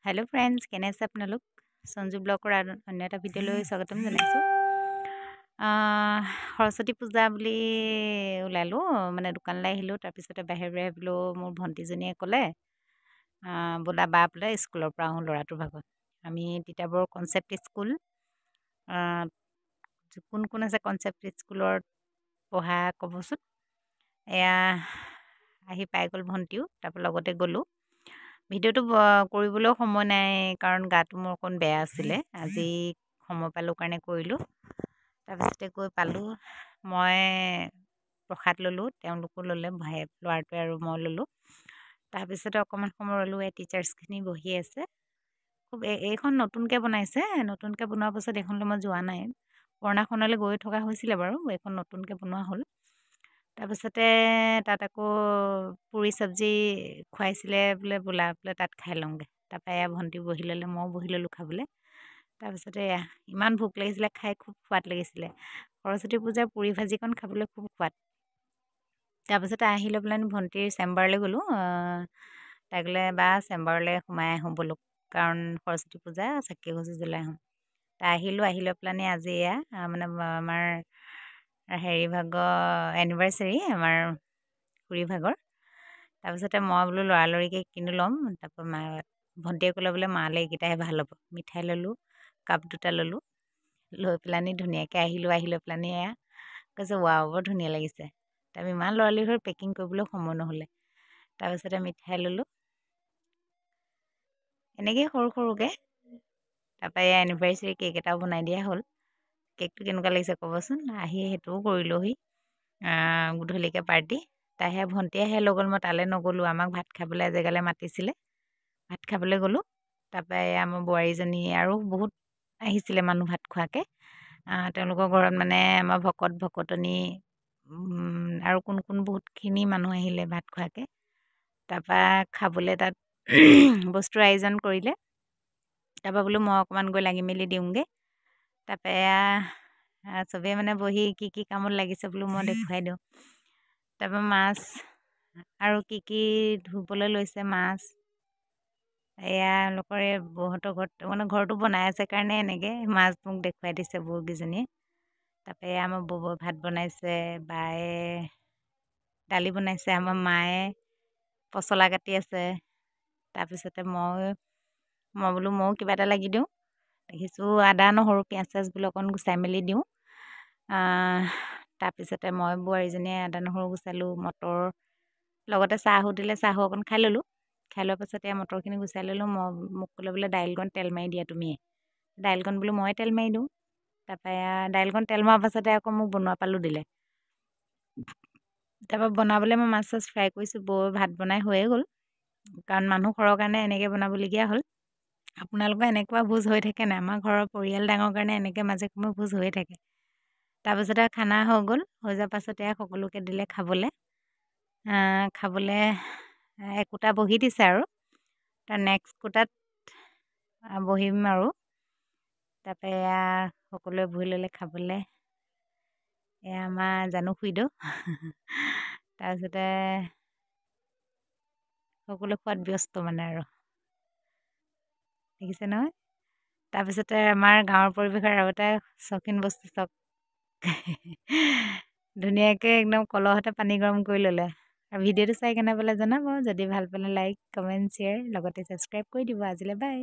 Hello' friends, কেনে আছে আপোনালোক? সঞ্জু ব্লগৰ অন্য এটা ভিডিঅ'লৈ স্বাগতম জনাইছোঁ। সৰস্বতী পূজা বুলি ওলালোঁ, মানে দোকানলৈ আহিলোঁ। তাৰপিছতে বাহিৰে বোলো মোৰ ভণ্টিজনীয়ে ক'লে বোলা বা বোলে স্কুলৰ পৰা আহোঁ ল'ৰাটোৰ ভাগত। আমি তিতাবৰ কনচেপ্ট স্কুল, কোন কোন আছে কনচেপ্ট স্কুলত পঢ়া ক'বচোন। এয়া আহি পাই গ'ল ভণ্টিও, তাৰপৰা লগতে গ'লোঁ। ভিডিঅ'টো কৰিবলৈও সময় নাই, কাৰণ গাটো মোৰ অকণ বেয়া আছিলে। আজি সময় পালোঁ কাৰণে কৰিলোঁ। তাৰপিছতে গৈ পালোঁ, মই প্ৰসাদ ল'লোঁ, তেওঁলোকো ল'লে, ল'ৰাটোৱে আৰু মই ল'লোঁ। তাৰপিছতে অকণমান সময় ৰ'লোঁ। এই টিচাৰ্ছখিনি বহি আছে। খুব এইখন নতুনকৈ বনাইছে, নতুনকৈ বনোৱাৰ পাছত এইখনলৈ মই যোৱা নাই। পুৰণাখনলৈ গৈ থকা হৈছিলে বাৰু, এইখন নতুনকৈ বনোৱা হ'ল। তাৰপিছতে তাত আকৌ পুৰি চব্জি খুৱাইছিলে বোলে, বোলে তাত খাই লওঁগৈ। তাৰপৰা এয়া ভণ্টি বহি ল'লে, ময়ো বহি ল'লোঁ খাবলৈ। তাৰপিছতে ইমান ভোক লাগিছিলে, খাই খুব সোৱাদ লাগিছিলে। সৰস্বতী পূজাৰ পুৰি ভাজিকণ খাবলৈ খুব সোৱাদ। তাৰপিছতে আহি লৈ পেলাই ভণ্টিৰ চেম্বাৰলৈ গ'লোঁ। তাই ক'লে বা চেম্বাৰলৈ সোমাই আহোঁ ব'লক, কাৰণ সৰস্বতী পূজা চাকি এগছি জ্বলাই আহোঁ। তাই আহিলোঁ, আহি লৈ পেলাই আজি এয়া মানে আমাৰ হেৰি ভাগৰ এনিভাৰ্চেৰী, আমাৰ খুৰী ভাগৰ। তাৰপিছতে মই বোলো লৰালৰিকৈ কিনি ল'ম। তাৰপৰা ভণ্টিয়ে ক'লে বোলে মালৈ এইকেইটাহে ভাল হ'ব। মিঠাই ল'লোঁ, কাপ দুটা ল'লোঁ, লৈ পেলানি ধুনীয়াকৈ আহিলোঁ। আহি লৈ পেলানি এয়া কৈছে, ৱাও বৰ ধুনীয়া লাগিছে। তাৰপৰা ইমান লৰালৰি হৈ পেকিং কৰিবলৈ সময় নহ'লে। তাৰপিছতে মিঠাই ল'লোঁ, এনেকৈ সৰু সৰুকৈ। তাৰপৰা এই এনিভাৰ্চেৰী কেক এটাও বনাই দিয়া হ'ল। কেকটো কেনেকুৱা লাগিছে ক'বচোন। আহি সেইটোও কৰিলোঁহি, গধূলিকৈ পাৰ্টি। তাইহে ভণ্টিয়েহে লৈ গ'ল, মই তালৈ নগ'লোঁ। আমাক ভাত খাবলৈ এজেগালৈ মাতিছিলে, ভাত খাবলৈ গ'লোঁ। তাৰপৰা আমাৰ বোৱাৰীজনী আৰু বহুত আহিছিলে মানুহ ভাত খোৱাকৈ। তেওঁলোকৰ ঘৰত মানে আমাৰ ভকতনি আৰু কোন কোন বহুতখিনি মানুহ আহিলে ভাত খোৱাকৈ। তাৰপৰা খাবলৈ তাত বস্তুৰ আয়োজন কৰিলে। তাৰপৰা বোলো মই অকণমান গৈ লাগি মেলি দিওঁগৈ। তাৰপৰা চবেই মানে বহি কি কি কামত লাগিছে বোলো মই দেখুৱাই দিওঁ। তাৰপৰা মাছ আৰু কি ধুবলৈ লৈছে মাছ। এয়া লোকৰ এই বৌহঁতৰ ঘৰত, মানে ঘৰটো বনাই আছে কাৰণে এনেকৈ মাছ মোক দেখুৱাই দিছে বৌকেইজনীয়ে। তাৰপৰা আমাৰ বৌ ভাত বনাইছে, বায়ে দালি বনাইছে, আমাৰ মায়ে পচলা কাটি আছে। তাৰপিছতে মই বোলো ময়ো কিবা এটা লাগি দিওঁ। দেখিছোঁ আদা নহৰু পিঁয়াজ চিয়াজ বোলো অকণ গুচাই মেলি দিওঁ। তাৰপিছতে মই বোৱাৰীজনীয়ে আদা নহৰু গুচালোঁ, মটৰ লগতে চাহো দিলে, চাহো অকণ খাই ল'লোঁ। খাই লোৱাৰ পাছতে মটৰখিনি গুচাই ল'লোঁ। মোক ক'লে বোলে দাইলকণ তেল মাৰি দিয়া তুমিয়ে। দাইলকণ বোলো ময়ে তেল মাৰি দিওঁ। তাৰপৰা দাইলকণ তেল মৰাৰ পাছতে আকৌ মোক বনোৱা পালো দিলে। তাৰপৰা বনাবলৈ মই মাছ চাছ ফ্ৰাই কৰিছোঁ। বৌ ভাত বনাই হৈয়ে গ'ল, কাৰণ মানুহ সৰহৰ কাৰণে এনেকৈ বনাবলগীয়া হ'ল। আপোনালোকৰ এনেকুৱা ভোজ হৈ থাকে নাই? আমাৰ ঘৰৰ পৰিয়াল ডাঙৰ কাৰণে এনেকৈ মাজে সময়ে ভোজ হৈয়ে থাকে। তাৰপিছতে খানা হৈ গ'ল, হৈ যোৱাৰ পাছতে সকলোকে দিলে খাবলৈ। একোটা বহি দিছে আৰু তাৰ নেক্সট কোটাত বহিম আৰু। তাৰপৰা এয়া সকলোৱে বহি ল'লে খাবলৈ। এয়া আমাৰ জানু খুৰীদেউ। তাৰপিছতে সকলো খোৱাত ব্যস্ত মানে আৰু, দেখিছে নহয়। তাৰপিছতে আমাৰ গাঁৱৰ পৰিৱেশৰ আৰু এটা চৌখিন বস্তু চাওক। ধুনীয়াকৈ একদম কলহতে পানী গৰম কৰি ল'লে। আৰু ভিডিঅ'টো চাই কেনে পালে জনাব। যদি ভাল পালে লাইক, কমেণ্ট, শ্বেয়াৰ, লগতে ছাবস্ক্ৰাইব কৰি দিব। আজিলৈ বাই।